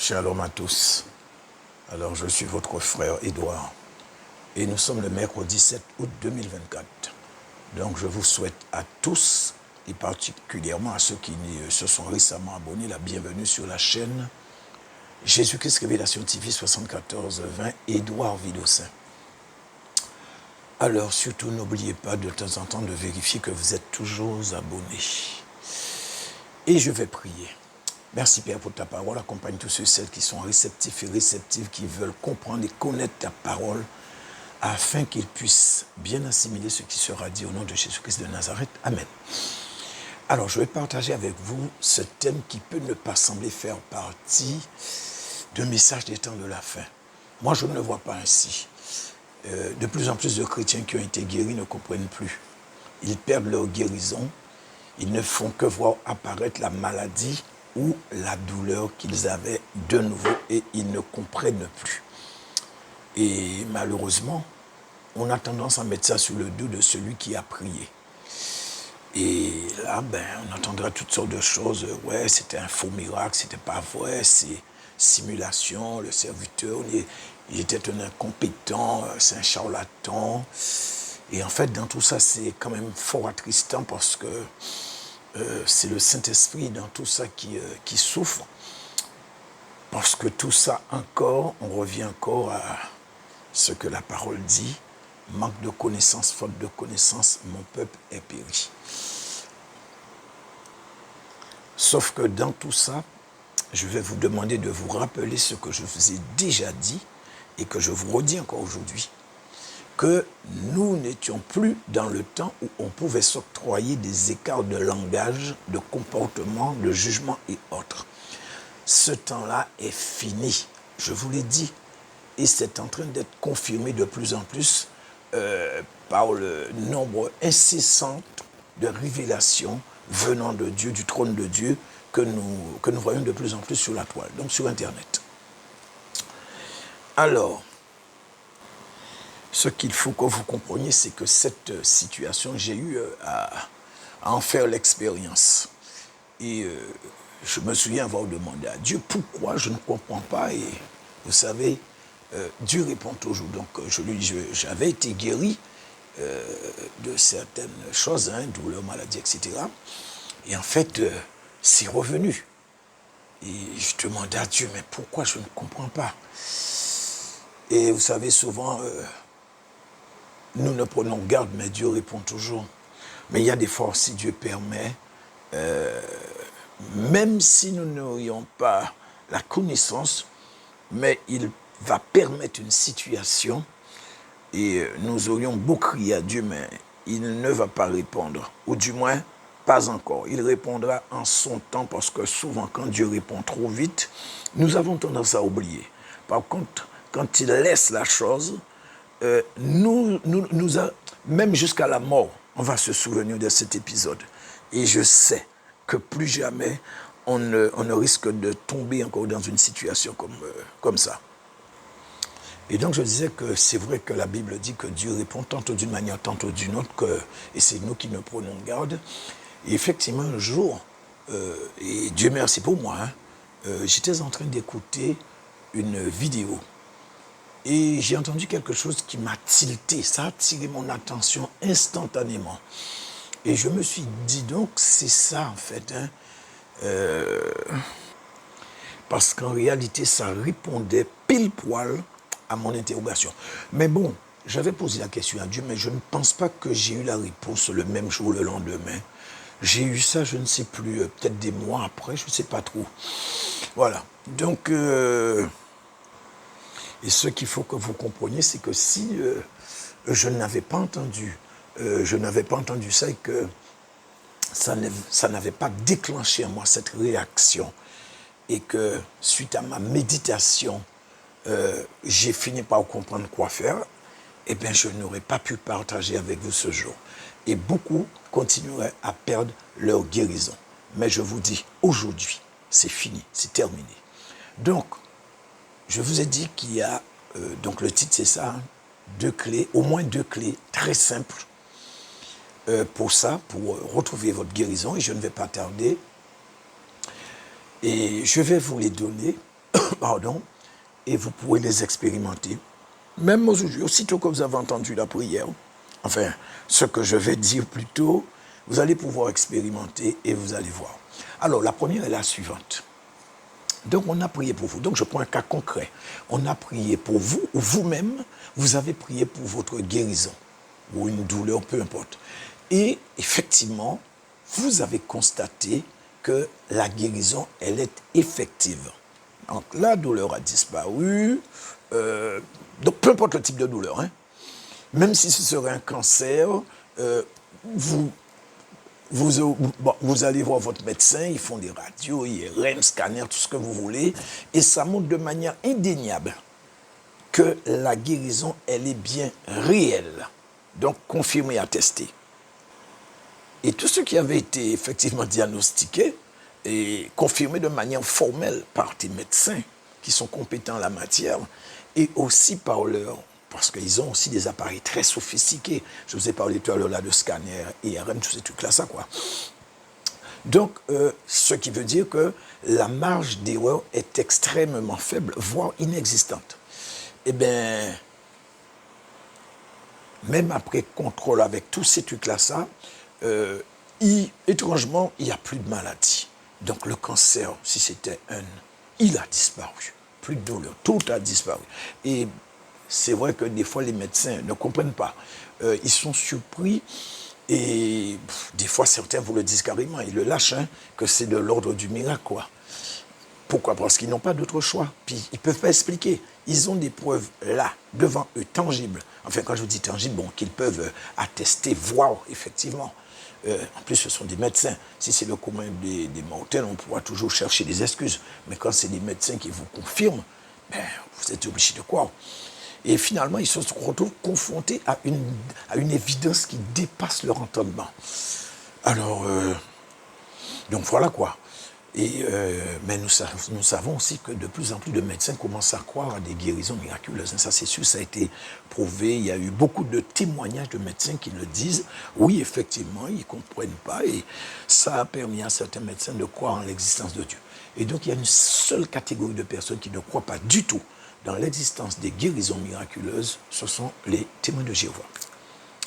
Shalom à tous. Alors, je suis votre frère Édouard et nous sommes le mercredi 7 août 2024. Donc, je vous souhaite à tous et particulièrement à ceux qui se sont récemment abonnés la bienvenue sur la chaîne Jésus-Christ Révélation TV 74-20 Édouard Vidocin. Alors, surtout, n'oubliez pas de temps en temps de vérifier que vous êtes toujours abonnés. Et je vais prier. Merci Père pour ta parole. Accompagne tous ceux et celles qui sont réceptifs et réceptives, qui veulent comprendre et connaître ta parole, afin qu'ils puissent bien assimiler ce qui sera dit au nom de Jésus-Christ de Nazareth. Amen. Alors, je vais partager avec vous ce thème qui peut ne pas sembler faire partie d'un message des temps de la fin. Moi, je ne le vois pas ainsi. De plus en plus de chrétiens qui ont été guéris ne comprennent plus. Ils perdent leur guérison. Ils ne font que voir apparaître la maladie ou la douleur qu'ils avaient de nouveau et ils ne comprennent plus. Et malheureusement, on a tendance à mettre ça sur le dos de celui qui a prié. Et là, on entendra toutes sortes de choses. Ouais, c'était un faux miracle, c'était pas vrai, c'est simulation, le serviteur, il était un incompétent, c'est un charlatan. Et en fait, dans tout ça, c'est quand même fort attristant parce que c'est le Saint-Esprit dans tout ça qui souffre. Parce que tout ça encore, on revient encore à ce que la parole dit. Manque de connaissance, faute de connaissance, mon peuple est péri. Sauf que dans tout ça, je vais vous demander de vous rappeler ce que je vous ai déjà dit et que je vous redis encore aujourd'hui. Que nous n'étions plus dans le temps où on pouvait s'octroyer des écarts de langage, de comportement, de jugement et autres. Ce temps-là est fini, je vous l'ai dit, et c'est en train d'être confirmé de plus en plus par le nombre incessant de révélations venant de Dieu, du trône de Dieu, que nous voyons de plus en plus sur la toile, donc sur Internet. Alors, ce qu'il faut que vous compreniez, c'est que cette situation, j'ai eu à en faire l'expérience. Et je me souviens avoir demandé à Dieu pourquoi je ne comprends pas. Et vous savez, Dieu répond toujours. Donc je lui dis, j'avais été guéri de certaines choses, douleurs, maladies, etc. Et en fait, c'est revenu. Et je demandais à Dieu, mais pourquoi je ne comprends pas? Et vous savez, souvent, nous ne prenons garde, mais Dieu répond toujours. Mais il y a des fois, si Dieu permet, même si nous n'aurions pas la connaissance, mais il va permettre une situation et nous aurions beau crier à Dieu, mais il ne va pas répondre, ou du moins, pas encore. Il répondra en son temps, parce que souvent, quand Dieu répond trop vite, nous avons tendance à oublier. Par contre, quand il laisse la chose, même jusqu'à la mort, on va se souvenir de cet épisode. Et je sais que plus jamais, on ne risque de tomber encore dans une situation comme ça. Et donc je disais que c'est vrai que la Bible dit que Dieu répond tantôt d'une manière, tantôt d'une autre, et c'est nous qui nous prenons garde. Et effectivement, un jour, et Dieu merci pour moi, j'étais en train d'écouter une vidéo. Et j'ai entendu quelque chose qui m'a tilté, ça a attiré mon attention instantanément. Et je me suis dit donc, c'est ça en fait. Parce qu'en réalité, ça répondait pile poil à mon interrogation. Mais bon, j'avais posé la question à Dieu, mais je ne pense pas que j'ai eu la réponse le même jour, le lendemain. J'ai eu ça, je ne sais plus, peut-être des mois après, je ne sais pas trop. Voilà. Donc, et ce qu'il faut que vous compreniez, c'est que si je n'avais pas entendu ça et que ça n'avait pas déclenché en moi cette réaction et que suite à ma méditation, j'ai fini par comprendre quoi faire, eh bien je n'aurais pas pu partager avec vous ce jour. Et beaucoup continueraient à perdre leur guérison. Mais je vous dis, aujourd'hui, c'est fini, c'est terminé. Donc, je vous ai dit qu'il y a, donc le titre c'est ça, 2 clés, au moins 2 clés très simples pour ça, pour retrouver votre guérison, et je ne vais pas tarder. Et je vais vous les donner pardon, et vous pourrez les expérimenter. Même aujourd'hui, aussitôt que vous avez entendu la prière, enfin, ce que je vais dire plus tôt, vous allez pouvoir expérimenter et vous allez voir. Alors, la première est la suivante. Donc, on a prié pour vous. Donc, je prends un cas concret. On a prié pour vous, ou vous-même, vous avez prié pour votre guérison, ou une douleur, peu importe. Et effectivement, vous avez constaté que la guérison, elle est effective. Donc, la douleur a disparu. Donc, peu importe le type de douleur, hein. Même si ce serait un cancer, vous allez voir votre médecin, ils font des radios, IRM, scanners, tout ce que vous voulez, et ça montre de manière indéniable que la guérison, elle est bien réelle. Donc, confirmée, attestée. Et tout ce qui avait été effectivement diagnostiqué et confirmé de manière formelle par des médecins qui sont compétents en la matière, et aussi par leur... Parce qu'ils ont aussi des appareils très sophistiqués. Je vous ai parlé tout à l'heure là de scanner, IRM, tous ces trucs-là, ça quoi. Donc, ce qui veut dire que la marge d'erreur est extrêmement faible, voire inexistante. Eh bien, même après contrôle avec tous ces trucs-là, ça, étrangement, il n'y a plus de maladie. Donc, le cancer, si c'était il a disparu. Plus de douleur, tout a disparu. Et c'est vrai que des fois, les médecins ne comprennent pas. Ils sont surpris et des fois, certains vous le disent carrément, ils le lâchent, hein, que c'est de l'ordre du miracle, quoi. Pourquoi? Parce qu'ils n'ont pas d'autre choix. Puis, ils ne peuvent pas expliquer. Ils ont des preuves là, devant eux, tangibles. Enfin, quand je vous dis tangibles, bon, qu'ils peuvent attester, voir, effectivement. En plus, ce sont des médecins. Si c'est le commun des mortels, on pourra toujours chercher des excuses. Mais quand c'est des médecins qui vous confirment, ben, vous êtes obligé de croire. Et finalement, ils se retrouvent confrontés à une évidence qui dépasse leur entendement. Alors, donc voilà quoi. Et, mais nous savons aussi que de plus en plus de médecins commencent à croire à des guérisons miraculeuses. Ça, c'est sûr, ça a été prouvé. Il y a eu beaucoup de témoignages de médecins qui le disent. Oui, effectivement, ils ne comprennent pas. Et ça a permis à certains médecins de croire en l'existence de Dieu. Et donc, il y a une seule catégorie de personnes qui ne croient pas du tout dans l'existence des guérisons miraculeuses. Ce sont les témoins de Jéhovah.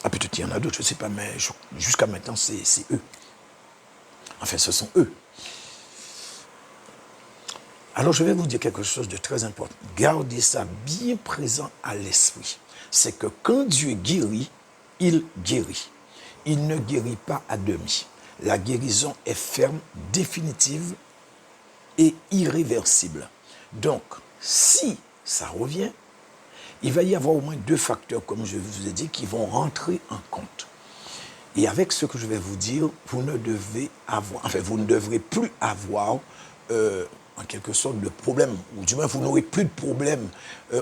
Ah, peut-être qu'il y en a d'autres, je ne sais pas, mais jusqu'à maintenant, c'est eux. Enfin, ce sont eux. Alors, je vais vous dire quelque chose de très important. Gardez ça bien présent à l'esprit. C'est que quand Dieu guérit, il guérit. Il ne guérit pas à demi. La guérison est ferme, définitive et irréversible. Donc, si ça revient, il va y avoir au moins deux facteurs, comme je vous ai dit, qui vont rentrer en compte. Et avec ce que je vais vous dire, vous ne devrez plus avoir en quelque sorte de problème, ou du moins vous n'aurez plus de problème,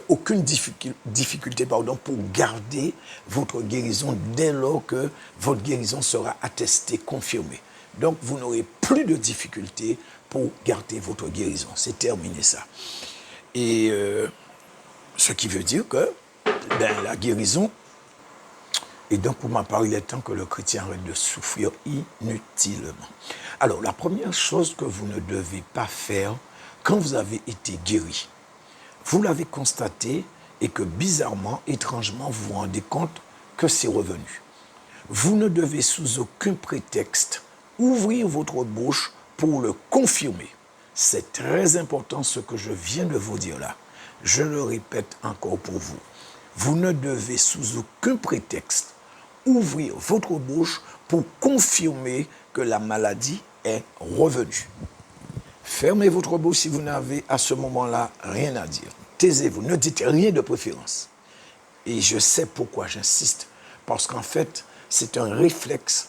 aucune difficulté pour garder votre guérison dès lors que votre guérison sera attestée, confirmée. Donc vous n'aurez plus de difficulté pour garder votre guérison. C'est terminé ça. Et ce qui veut dire que la guérison, et donc pour ma part, il est temps que le chrétien arrête de souffrir inutilement. Alors, la première chose que vous ne devez pas faire quand vous avez été guéri, vous l'avez constaté et que bizarrement, étrangement, vous vous rendez compte que c'est revenu. Vous ne devez sous aucun prétexte ouvrir votre bouche pour le confirmer. C'est très important ce que je viens de vous dire là. Je le répète encore pour vous. Vous ne devez sous aucun prétexte ouvrir votre bouche pour confirmer que la maladie est revenue. Fermez votre bouche si vous n'avez à ce moment-là rien à dire. Taisez-vous, ne dites rien de préférence. Et je sais pourquoi j'insiste. Parce qu'en fait, c'est un réflexe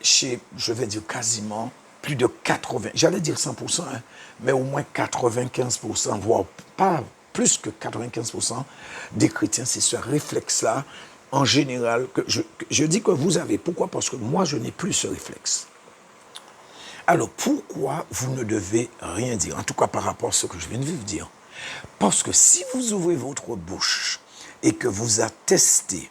chez, je vais dire quasiment, plus de 80, j'allais dire 100%, hein, mais au moins 95%, voire pas plus que 95% des chrétiens, c'est ce réflexe-là, en général, que je dis que vous avez. Pourquoi? Parce que moi, je n'ai plus ce réflexe. Alors, pourquoi vous ne devez rien dire? En tout cas, par rapport à ce que je viens de vous dire. Parce que si vous ouvrez votre bouche et que vous attestez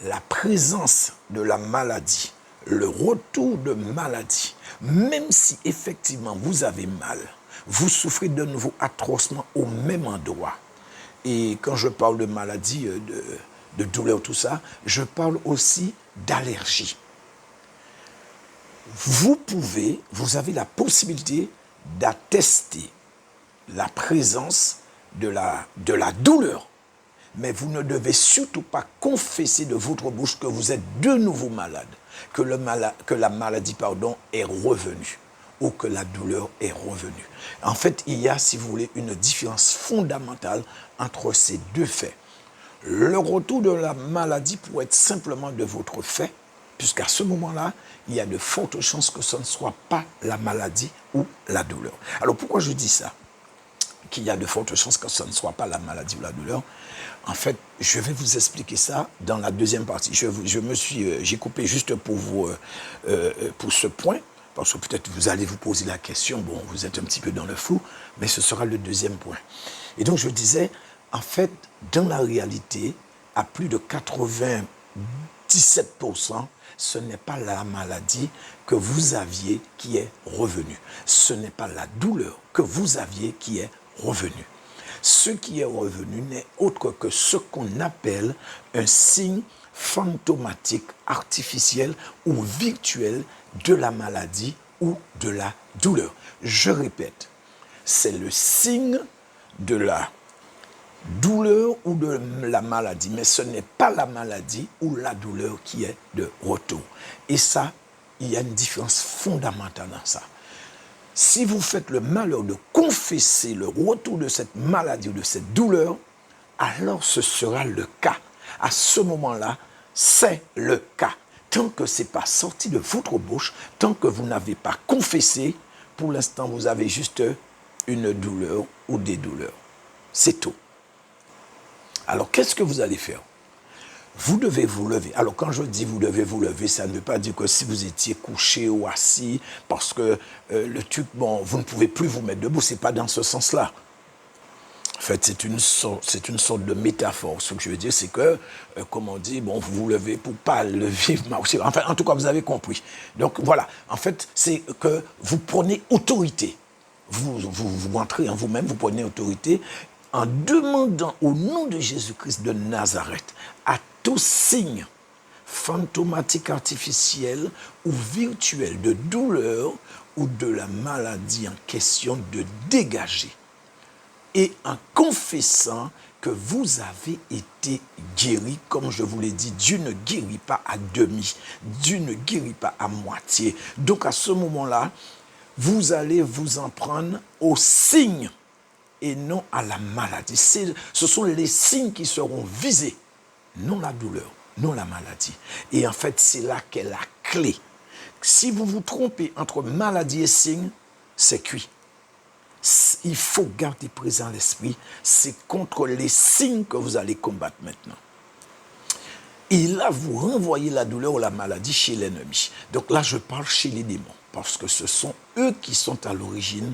la présence de la maladie, le retour de maladie, même si effectivement vous avez mal, vous souffrez de nouveau atrocement au même endroit. Et quand je parle de maladie, de douleur, tout ça, je parle aussi d'allergie. Vous avez la possibilité d'attester la présence de la douleur. Mais vous ne devez surtout pas confesser de votre bouche que vous êtes de nouveau malade, que la maladie est revenue ou que la douleur est revenue. En fait, il y a, si vous voulez, une différence fondamentale entre ces deux faits. Le retour de la maladie pourrait être simplement de votre fait, puisqu'à ce moment-là, il y a de fortes chances que ce ne soit pas la maladie ou la douleur. Alors pourquoi je dis ça? Qu'il y a de fortes chances que ce ne soit pas la maladie ou la douleur. En fait, je vais vous expliquer ça dans la deuxième partie. J'ai coupé juste pour ce point, parce que peut-être vous allez vous poser la question, bon, vous êtes un petit peu dans le flou, mais ce sera le deuxième point. Et donc je disais, en fait, dans la réalité, à plus de 97%, ce n'est pas la maladie que vous aviez qui est revenue. Ce n'est pas la douleur que vous aviez qui est revenue. Ce qui est revenu n'est autre que ce qu'on appelle un signe fantomatique, artificiel ou virtuel de la maladie ou de la douleur. Je répète, c'est le signe de la douleur ou de la maladie, mais ce n'est pas la maladie ou la douleur qui est de retour. Et ça, il y a une différence fondamentale dans ça. Si vous faites le malheur de confesser le retour de cette maladie ou de cette douleur, alors ce sera le cas. À ce moment-là, c'est le cas. Tant que ce n'est pas sorti de votre bouche, tant que vous n'avez pas confessé, pour l'instant, vous avez juste une douleur ou des douleurs. C'est tout. Alors, qu'est-ce que vous allez faire? Vous devez vous lever. Alors, quand je dis vous devez vous lever, ça ne veut pas dire que si vous étiez couché ou assis, parce que le truc, bon, vous ne pouvez plus vous mettre debout. Ce n'est pas dans ce sens-là. En fait, c'est une sorte de métaphore. Ce que je veux dire, c'est que, comme on dit, bon, vous vous levez pour pas le vivre marcher. Enfin, en tout cas, vous avez compris. Donc, voilà. En fait, c'est que vous prenez autorité. Vous entrez en vous-même, vous prenez autorité en demandant au nom de Jésus-Christ de Nazareth à tout signe fantomatique, artificiel ou virtuel de douleur ou de la maladie en question de dégager. Et en confessant que vous avez été guéri, comme je vous l'ai dit, Dieu ne guérit pas à demi, Dieu ne guérit pas à moitié. Donc à ce moment-là, vous allez vous en prendre aux signes et non à la maladie. Ce sont les signes qui seront visés, non la douleur, non la maladie. Et en fait, c'est là qu'est la clé. Si vous vous trompez entre maladie et signe, c'est cuit. Il faut garder présent l'esprit, c'est contre les signes que vous allez combattre maintenant. Et là, vous renvoyez la douleur ou la maladie chez l'ennemi. Donc là, je parle chez les démons, parce que ce sont eux qui sont à l'origine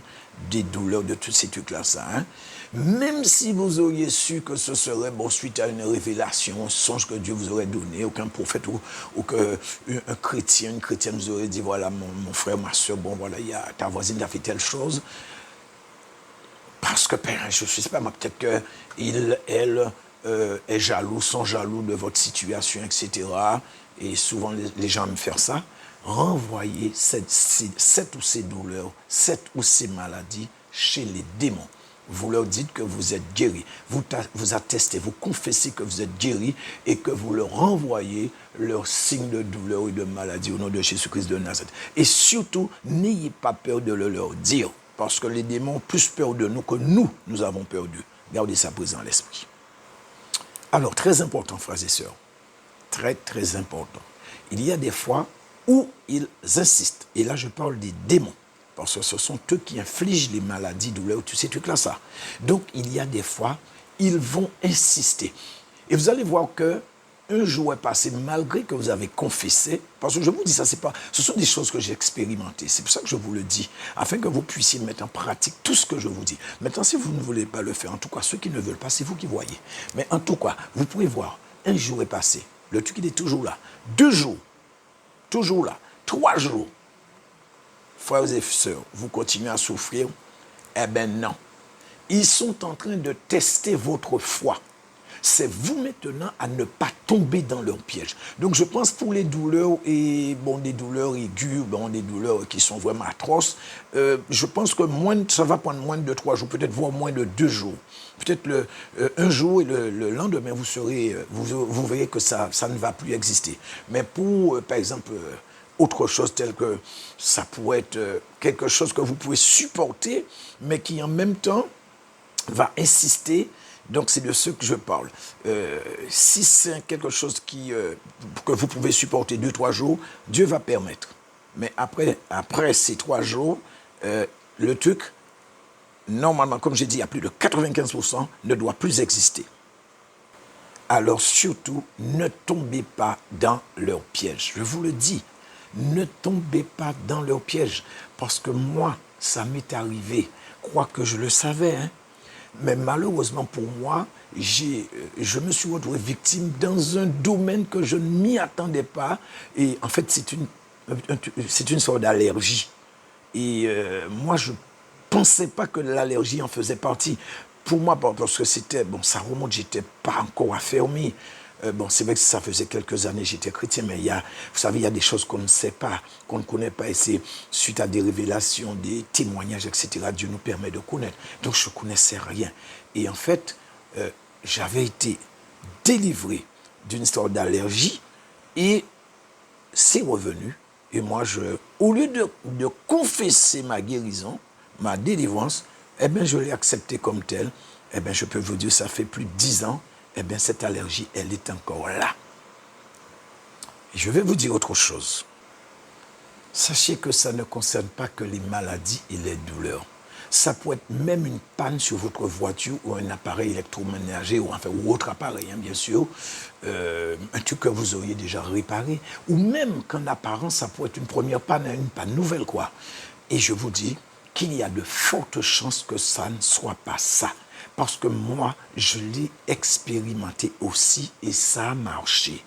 des douleurs, de tous ces trucs-là. Hein. Même si vous auriez su que ce serait suite à une révélation, un songe que Dieu vous aurait donné, aucun prophète ou qu'un chrétien, une chrétienne vous aurait dit, voilà, mon frère, ma soeur, bon, voilà, ta voisine a fait telle chose. Parce que, je ne sais pas, peut-être qu'il, elle, est jaloux, sont jaloux de votre situation, etc. Et souvent, les gens aiment faire ça. Renvoyez cette ou ces douleurs, cette ou ces maladies chez les démons. Vous leur dites que vous êtes guéri. Vous attestez, vous confessez que vous êtes guéri et que vous leur renvoyez leurs signes de douleur et de maladie au nom de Jésus-Christ de Nazareth. Et surtout, n'ayez pas peur de le leur dire. Parce que les démons ont plus peur de nous que nous avons peur d'eux. Gardez ça présent à l'esprit. Alors, très important, frères et sœurs. Très, très important. Il y a des fois où ils insistent. Et là, je parle des démons. Parce que ce sont eux qui infligent les maladies, douleurs, tous ces trucs-là, ça. Donc, il y a des fois, ils vont insister. Et vous allez voir que un jour est passé, malgré que vous avez confessé, parce que je vous dis ça, ce sont des choses que j'ai expérimentées. C'est pour ça que je vous le dis, afin que vous puissiez mettre en pratique tout ce que je vous dis. Maintenant, si vous ne voulez pas le faire, en tout cas, ceux qui ne veulent pas, c'est vous qui voyez. Mais en tout cas, vous pouvez voir, un jour est passé, le truc, il est toujours là. 2 jours, toujours là. 3 jours, frères et sœurs, vous continuez à souffrir Eh bien non. Ils sont en train de tester votre foi. C'est vous maintenant à ne pas tomber dans leur piège. Donc je pense pour les douleurs, et bon, des douleurs aiguës, bon, des douleurs qui sont vraiment atroces, je pense que ça va prendre moins de 3 jours, peut-être voire moins de 2 jours. Peut-être un jour et le lendemain, vous verrez que ça ne va plus exister. Mais pour, par exemple, autre chose telle que ça pourrait être quelque chose que vous pouvez supporter, mais qui en même temps va insister. Donc c'est de ce que je parle. Si c'est quelque chose que vous pouvez supporter 2-3 jours, Dieu va permettre. Mais après ces 3 jours, le truc, normalement, comme j'ai dit, à plus de 95%, ne doit plus exister. Alors surtout, ne tombez pas dans leur piège. Je vous le dis, ne tombez pas dans leur piège. Parce que moi, ça m'est arrivé, quoique je le savais, hein. Mais malheureusement pour moi, je me suis retrouvé victime dans un domaine que je ne m'y attendais pas. Et en fait, c'est une sorte d'allergie. Et moi, je ne pensais pas que l'allergie en faisait partie. Pour moi, parce que ça remonte, j'étais pas encore affermi. C'est vrai que ça faisait quelques années que j'étais chrétien, mais vous savez, il y a des choses qu'on ne sait pas, qu'on ne connaît pas, et c'est suite à des révélations, des témoignages, etc., Dieu nous permet de connaître. Donc, je ne connaissais rien. Et en fait, j'avais été délivré d'une histoire d'allergie, et c'est revenu. Et moi, au lieu de confesser ma guérison, ma délivrance, eh bien, je l'ai accepté comme tel. Eh bien, je peux vous dire, ça fait plus de 10 ans, eh bien, cette allergie, elle est encore là. Et je vais vous dire autre chose. Sachez que ça ne concerne pas que les maladies et les douleurs. Ça peut être même une panne sur votre voiture ou un appareil électroménager ou autre appareil, hein, bien sûr, un truc que vous auriez déjà réparé, ou même qu'en apparence, ça peut être une première panne, une panne nouvelle, quoi. Et je vous dis qu'il y a de fortes chances que ça ne soit pas ça. Parce que moi, je l'ai expérimenté aussi et ça a marché.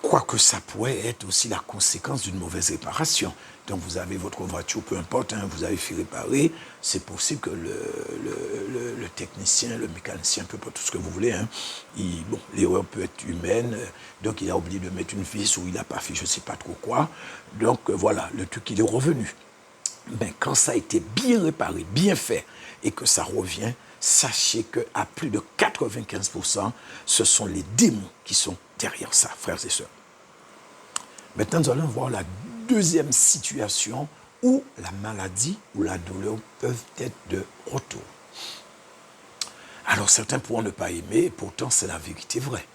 Quoique ça pourrait être aussi la conséquence d'une mauvaise réparation. Donc vous avez votre voiture, peu importe, hein, vous avez fait réparer, c'est possible que le technicien, le mécanicien, peu importe tout ce que vous voulez, hein, l'erreur peut être humaine, donc il a oublié de mettre une vis ou il n'a pas fait je ne sais pas trop quoi. Donc voilà, le truc il est revenu. Ben, quand ça a été bien réparé, bien fait, et que ça revient, sachez qu'à plus de 95%, ce sont les démons qui sont derrière ça, frères et sœurs. Maintenant, nous allons voir la deuxième situation où la maladie ou la douleur peuvent être de retour. Alors, certains pourront ne pas aimer, et pourtant c'est la vérité vraie.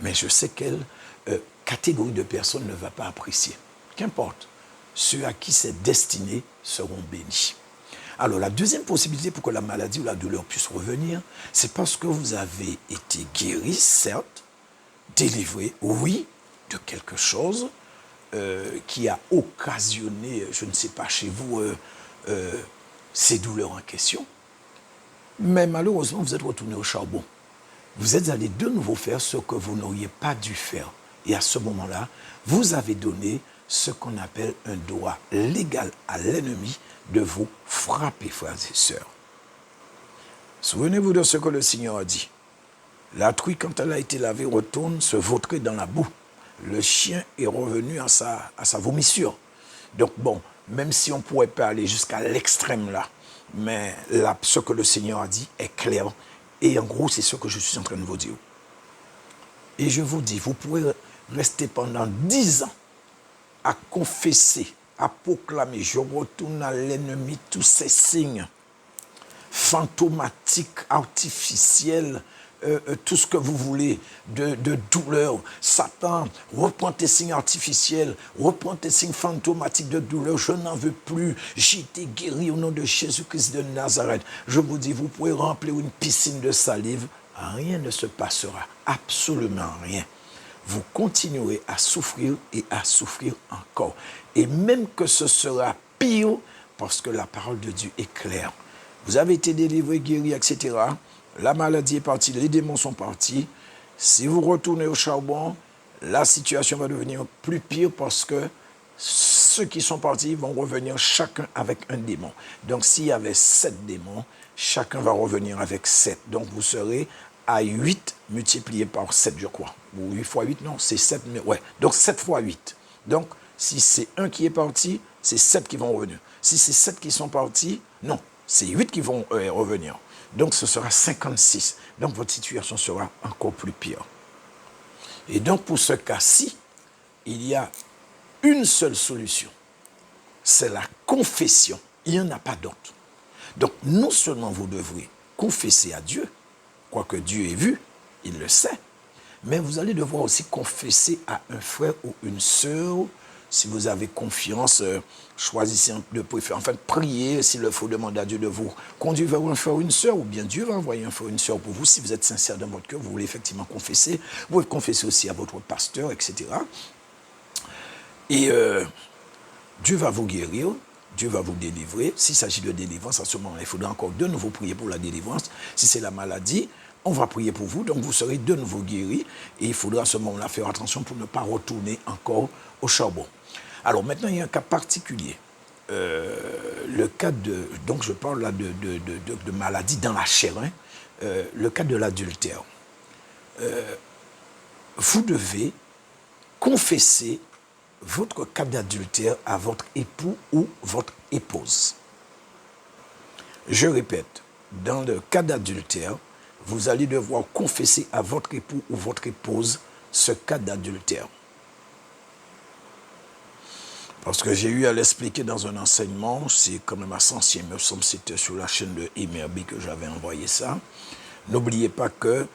Mais je sais quelle catégorie de personnes ne va pas apprécier. Qu'importe. Ceux à qui c'est destiné seront bénis. Alors, la deuxième possibilité pour que la maladie ou la douleur puisse revenir, c'est parce que vous avez été guéri, certes, délivré, oui, de quelque chose qui a occasionné, je ne sais pas chez vous, ces douleurs en question. Mais malheureusement, vous êtes retourné au charbon. Vous êtes allé de nouveau faire ce que vous n'auriez pas dû faire. Et à ce moment-là, vous avez donné ce qu'on appelle un droit légal à l'ennemi de vous frapper, frères et sœurs. Souvenez-vous de ce que le Seigneur a dit. La truie, quand elle a été lavée, retourne se vautrer dans la boue. Le chien est revenu à sa vomissure. Donc bon, même si on ne pourrait pas aller jusqu'à l'extrême là, mais là, ce que le Seigneur a dit est clair. Et en gros, c'est ce que je suis en train de vous dire. Et je vous dis, vous pourrez rester pendant 10 ans à confesser, à proclamer, je retourne à l'ennemi tous ces signes fantomatiques, artificiels, tout ce que vous voulez, de douleur. Satan, reprends tes signes artificiels, reprends tes signes fantomatiques de douleur, je n'en veux plus, j'ai été guéri au nom de Jésus-Christ de Nazareth. Je vous dis, vous pouvez remplir une piscine de salive, rien ne se passera, absolument rien. Vous continuerez à souffrir et à souffrir encore. Et même que ce sera pire, parce que la parole de Dieu est claire. Vous avez été délivré, guéri, etc. La maladie est partie, les démons sont partis. Si vous retournez au charbon, la situation va devenir plus pire parce que ceux qui sont partis vont revenir chacun avec un démon. Donc, s'il y avait 7 démons, chacun va revenir avec 7. Donc, vous serez à 8 multiplié par 7, je crois. Ou 8 fois 8, non, c'est 7. Mais ouais. Donc, 7 fois 8. Donc, si c'est un qui est parti, c'est 7 qui vont revenir. Si c'est 7 qui sont partis, non, c'est 8 qui vont revenir. Donc, ce sera 56. Donc, votre situation sera encore plus pire. Et donc, pour ce cas-ci, il y a une seule solution. C'est la confession. Il n'y en a pas d'autre. Donc, non seulement vous devrez confesser à Dieu, quoique Dieu ait vu, il le sait, mais vous allez devoir aussi confesser à un frère ou une sœur. Si vous avez confiance, choisissez de préférer. En fait, priez s'il le faut, demander à Dieu de vous conduire vers un frère ou une sœur, ou bien Dieu va envoyer un frère ou une sœur pour vous. Si vous êtes sincère dans votre cœur, vous voulez effectivement confesser. Vous pouvez confesser aussi à votre pasteur, etc. Et Dieu va vous guérir, Dieu va vous délivrer. S'il s'agit de délivrance, à ce moment-là, il faudra encore de nouveau prier pour la délivrance. Si c'est la maladie, on va prier pour vous, donc vous serez de nouveau guéri. Et il faudra à ce moment-là faire attention pour ne pas retourner encore au charbon. Alors maintenant, il y a un cas particulier. Le cas de... Donc je parle là de maladie dans la chair. Hein, le cas de l'adultère. Vous devez confesser votre cas d'adultère à votre époux ou votre épouse. Je répète, dans le cas d'adultère, vous allez devoir confesser à votre époux ou votre épouse ce cas d'adultère. Parce que j'ai eu à l'expliquer dans un enseignement, c'est quand même assez ancien, il me semble que c'était sur la chaîne de MRB que j'avais envoyé ça. N'oubliez pas que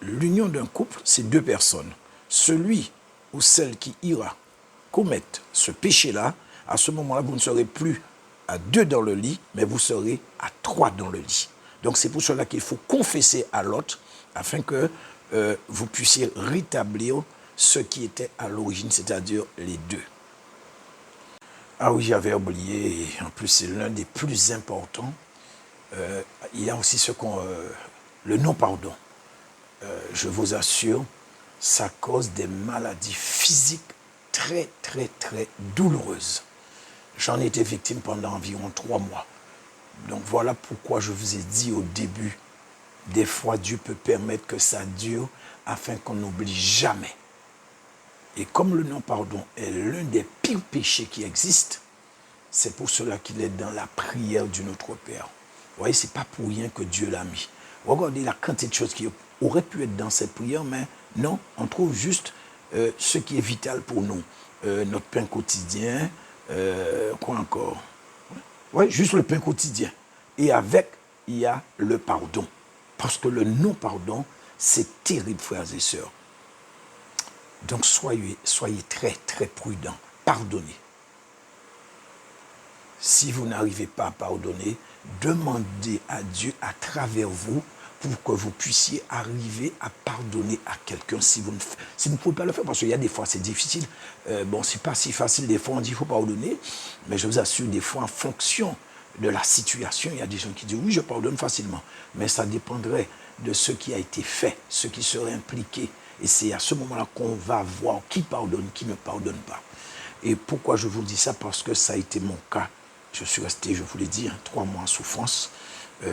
l'union d'un couple, c'est 2 personnes. Celui ou celle qui ira commettre ce péché-là, à ce moment-là, vous ne serez plus à 2 dans le lit, mais vous serez à 3 dans le lit. Donc c'est pour cela qu'il faut confesser à l'autre, afin que vous puissiez rétablir ce qui était à l'origine, c'est-à-dire les 2. Ah oui, j'avais oublié, et en plus c'est l'un des plus importants. Il y a aussi le non-pardon. Je vous assure, ça cause des maladies physiques très, très, très douloureuses. J'en ai été victime pendant environ 3 mois. Donc voilà pourquoi je vous ai dit au début, des fois Dieu peut permettre que ça dure afin qu'on n'oublie jamais. Et comme le non-pardon est l'un des pires péchés qui existent, c'est pour cela qu'il est dans la prière du Notre Père. Vous voyez, ce n'est pas pour rien que Dieu l'a mis. Regardez la quantité de choses qui auraient pu être dans cette prière, mais non, on trouve juste ce qui est vital pour nous. Notre pain quotidien, quoi encore? Oui, juste le pain quotidien. Et avec, il y a le pardon. Parce que le non-pardon, c'est terrible, frères et sœurs. Donc soyez très, très prudents. Pardonnez. Si vous n'arrivez pas à pardonner, demandez à Dieu à travers vous pour que vous puissiez arriver à pardonner à quelqu'un si vous ne pouvez pas le faire. Parce qu'il y a des fois, c'est difficile. Bon, c'est pas si facile. Des fois, on dit qu'il faut pardonner. Mais je vous assure, des fois, en fonction de la situation, il y a des gens qui disent, oui, je pardonne facilement. Mais ça dépendrait de ce qui a été fait, ce qui serait impliqué. Et c'est à ce moment-là qu'on va voir qui pardonne, qui ne pardonne pas. Et pourquoi je vous dis ça? Parce que ça a été mon cas. Je suis resté, je vous l'ai dit, 3 mois en souffrance.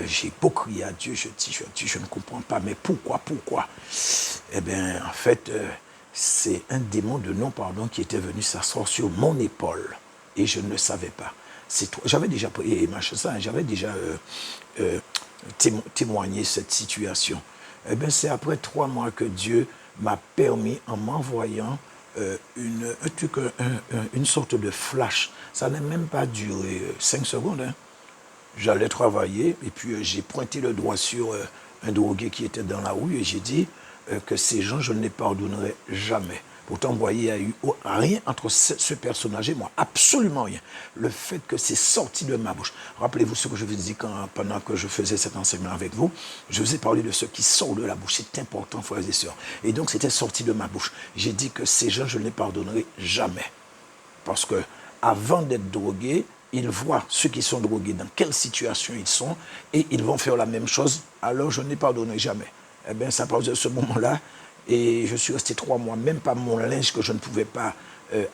J'ai beau crier à Dieu, je dis, je ne comprends pas, mais pourquoi? Eh bien, en fait, c'est un démon de non-pardon qui était venu s'asseoir sur mon épaule. Et je ne le savais pas. J'avais déjà témoigné cette situation. Eh bien, c'est après 3 mois que Dieu m'a permis, en m'envoyant une sorte de flash. Ça n'a même pas duré 5 secondes. Hein. J'allais travailler et puis j'ai pointé le doigt sur un drogué qui était dans la rue et j'ai dit que ces gens, je ne les pardonnerai jamais. Pourtant, vous voyez, il n'y a eu rien entre ce personnage et moi, absolument rien. Le fait que c'est sorti de ma bouche. Rappelez-vous ce que je vous ai dit pendant que je faisais cet enseignement avec vous. Je vous ai parlé de ce qui sort de la bouche. C'est important, frères et sœurs. Et donc, c'était sorti de ma bouche. J'ai dit que ces gens, je ne les pardonnerai jamais. Parce que avant d'être drogués, ils voient ceux qui sont drogués, dans quelle situation ils sont, et ils vont faire la même chose. Alors, je ne les pardonnerai jamais. Eh bien, ça parle de ce moment-là. Et je suis resté 3 mois, même pas mon linge que je ne pouvais pas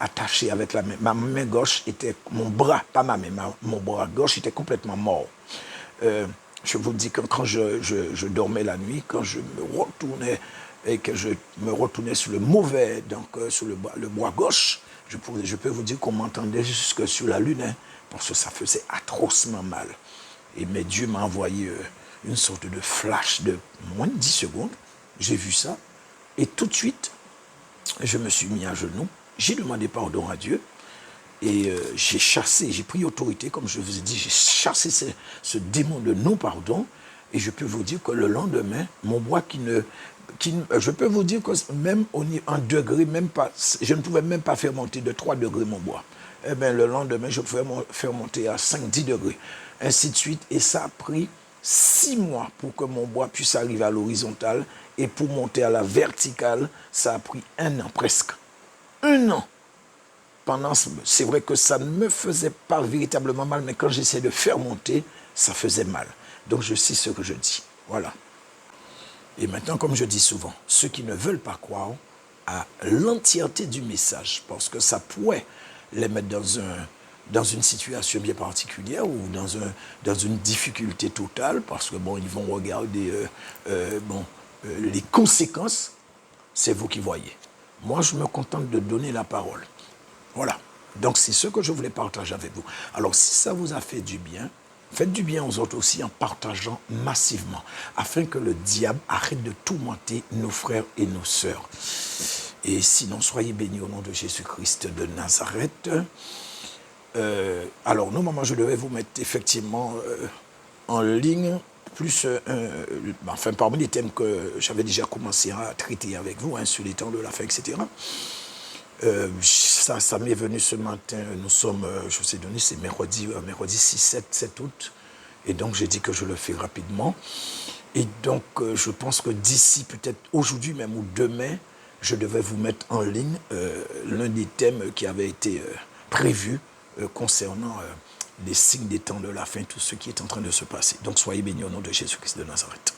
attaché avec la main. Ma main gauche était, mon bras, pas ma main, mon bras gauche était complètement mort. Je vous dis que quand je dormais la nuit, quand je me retournais et que je me retournais sur le mauvais, donc sur le bras gauche, je peux vous dire qu'on m'entendait jusque sur la lune, hein, parce que ça faisait atrocement mal. Mais Dieu m'a envoyé une sorte de flash de moins de 10 secondes. J'ai vu ça. Et tout de suite, je me suis mis à genoux. J'ai demandé pardon à Dieu. Et j'ai chassé, j'ai pris autorité, comme je vous ai dit, j'ai chassé ce démon de non-pardon. Et je peux vous dire que le lendemain, mon bois je peux vous dire que même en degré, même pas, je ne pouvais même pas faire monter de 3 degrés mon bois. Eh bien, le lendemain, je pouvais faire monter à 5-10 degrés. Ainsi de suite. Et ça a pris 6 mois pour que mon bois puisse arriver à l'horizontale. Et pour monter à la verticale, ça a pris 1 an presque. 1 an. C'est vrai que ça ne me faisait pas véritablement mal, mais quand j'essayais de faire monter, ça faisait mal. Donc je sais ce que je dis. Voilà. Et maintenant, comme je dis souvent, ceux qui ne veulent pas croire à l'entièreté du message, parce que ça pourrait les mettre dans une situation bien particulière ou dans une difficulté totale, parce que bon, ils vont regarder les conséquences, c'est vous qui voyez. Moi, je me contente de donner la parole. Voilà. Donc, c'est ce que je voulais partager avec vous. Alors, si ça vous a fait du bien, faites du bien aux autres aussi en partageant massivement, afin que le diable arrête de tourmenter nos frères et nos sœurs. Et sinon, soyez bénis au nom de Jésus-Christ de Nazareth. Alors, normalement, je devais vous mettre effectivement en ligne, plus, parmi les thèmes que j'avais déjà commencé à traiter avec vous, sur les temps de la fin, etc. Ça m'est venu ce matin, nous sommes, je vous ai donné, c'est mercredi 7 août, et donc j'ai dit que je le fais rapidement, et donc je pense que d'ici peut-être aujourd'hui même ou demain, je devais vous mettre en ligne l'un des thèmes qui avait été prévu concernant les signes des temps de la fin, tout ce qui est en train de se passer. Donc soyez bénis au nom de Jésus-Christ de Nazareth.